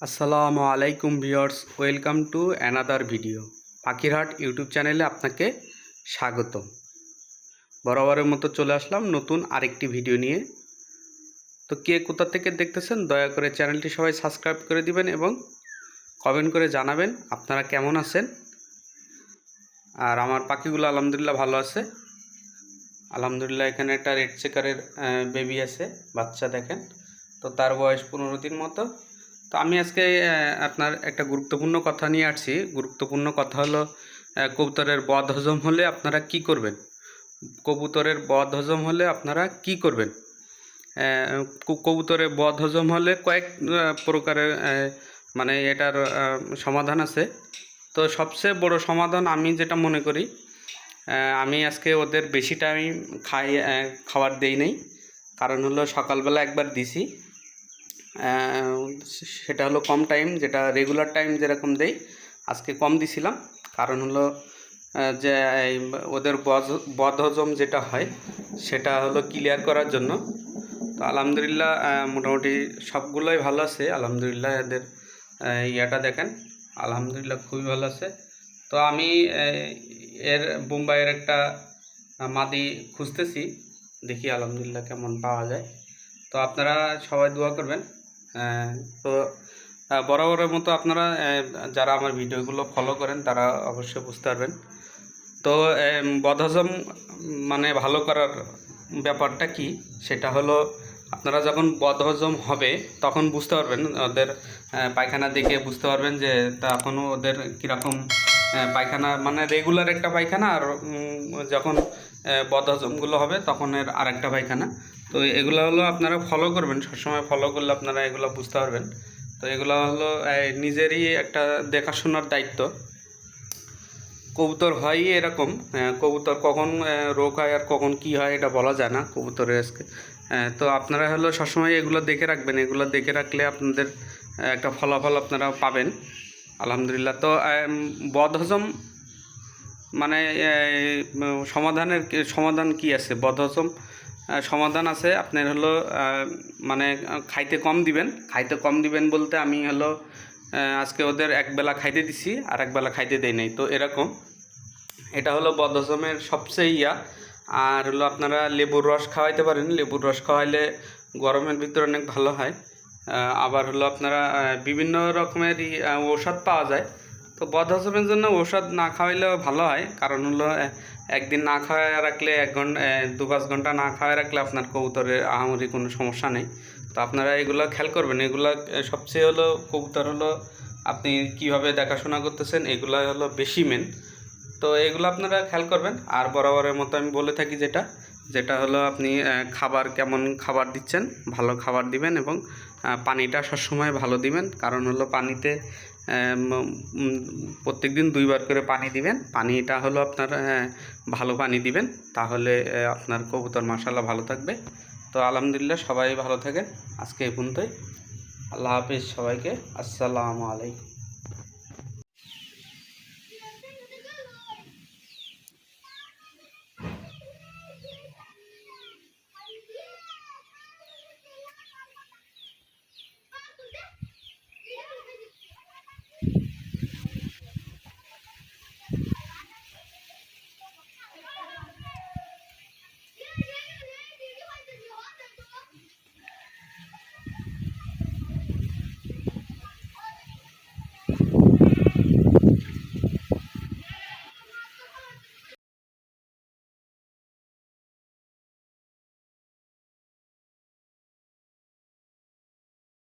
আসসালামু আলাইকুম viewers, welcome to another video. পাখিরহাট YouTube চ্যানেলে আপনাকে স্বাগত। বরাবরের মতো চলে আসলাম নতুন আরেকটি ভিডিও নিয়ে। তো কে কোথা থেকে দেখতেছেন দয়া করে চ্যানেলটি সবাই সাবস্ক্রাইব করে দিবেন এবং কমেন্ট করে জানাবেন আপনারা কেমন আছেন। আর আমার পাখিগুলো আলহামদুলিল্লাহ ভালো আছে। আলহামদুলিল্লাহ এখানে একটা রেড চেকারের বেবি আছে, বাচ্চা দেখেন। তো তার বয়স 15 দিন মতো। তো আমি আজকে আপনার একটা গুরুত্বপূর্ণ কথা নিয়ে আসছি। গুরুত্বপূর্ণ কথা হলো কবুতরের বদহজম হলে আপনারা কি করবেন। কবুতরের বদহজম হলে আপনারা কি করবেন। কবুতরের বদহজম হলে কয়েক প্রকারের মানে এটার সমাধান আছে। তো সবচেয়ে বড় সমাধান আমি যেটা মনে করি, আমি আজকে ওদের বেশি টাইম খাবার দেই নাই। কারণ হলো সকালবেলা একবার দিছি, সেটা হলো কম টাইম, যেটা রেগুলার টাইম যেরকম দেই আজকে কম দিছিলাম। কারণ হলো যে ওদের বদহজম যেটা হয় সেটা হলো ক্লিয়ার করার জন্য। তো আলহামদুলিল্লাহ মোটামুটি সবগুলোই ভালো আছে। আলহামদুলিল্লাহ এদের ইয়াটা দেখেন, আলহামদুলিল্লাহ খুবই ভালো আছে। তো আমি এর বোম্বাইয়ের একটা মাদি খুঁজতেছি, দেখি আলহামদুলিল্লাহ কেমন পাওয়া যায়। তো আপনারা সবাই দোয়া করবেন। তো বরাবরের মতো আপনারা যারা আমার ভিডিওগুলো ফলো করেন তারা অবশ্যই বুঝতে পারবেন। তো বদহজম মানে ভালো করার ব্যাপারটা কি, সেটা হলো আপনারা যখন বদহজম হবে তখন বুঝতে পারবেন, ওদের পায়খানা দেখে বুঝতে পারবেন যে তখনও ওদের কীরকম পায়খানা, মানে রেগুলার একটা পায়খানা, আর যখন বদহজমগুলো হবে তখন এর আরেকটা পায়খানা। তো এগুলো হলো আপনারা ফলো করবেন, সবসময় ফলো করলে আপনারা এগুলো বুঝতে পারবেন। তো এগুলো হলো নিজেরই একটা দেখাশোনার দায়িত্ব। কবুতর হয় এরকম, কবুতর কখন রোগ হয় আর কখন কি হয় এটা বলা যায় না কবুতরের আজকে। তো আপনারা হলো সবসময় এগুলো দেখে রাখবেন, এগুলো দেখে রাখলে আপনাদের একটা ফলাফল আপনারা পাবেন আলহামদুলিল্লাহ। তো বদহজম মানে সমাধান কি আছে বদহজম? সমাধান আছে আপনার হলো মানে খাইতে কম দিবেন বলতে আমি হলো আজকে ওদের একবেলা খাইতে দিছি আর একবেলা খাইতে দেই নাই, তো এরকম। এটা হলো বদহজমের সবচেয়ে আর হলো আপনারা লেবুর রস খাওয়াইতে পারেন, লেবুর রস খাওয়াইলে গরমের ভিতরে অনেক ভালো হয়। আবার হলো আপনারা বিভিন্ন রকমের ঔষধ পাওয়া যায়। তো বদহজমের জন্য ঔষধ না খাওয়াইলেও ভালো হয়, কারণ হলো একদিন না খাওয়ায় রাখলে 1 ঘন্টা 2-5 ঘন্টা না খাওয়ায় রাখলে আপনার কবুতরের আহামরি কোনো সমস্যা নেই। তো আপনারা এগুলো খেয়াল করবেন। এগুলো সবচেয়ে হলো কবুতর হলো আপনি কিভাবে দেখাশোনা করতেছেন এগুলো হলো বেশি মেন। তো এগুলো আপনারা খেয়াল করবেন। আর বরাবরের মতো আমি বলে থাকি যেটা হলো আপনি খাবার কেমন খাবার দিচ্ছেন, ভালো খাবার দিবেন এবং পানিটা সবসময় ভালো দিবেন। কারণ হলো পানিতে প্রত্যেক দিন 2 বার করে পানি দিবেন। পানিটা হলো আপনার ভালো পানি দিবেন, তাহলে আপনার কবুতর মাশাআল্লাহ ভালো থাকবে। তো আলহামদুলিল্লাহ সবাই ভালো থাকেন। আজকে এই পর্যন্তই। আল্লাহ হাফিজ সবাইকে। আসসালামু আলাইকুম।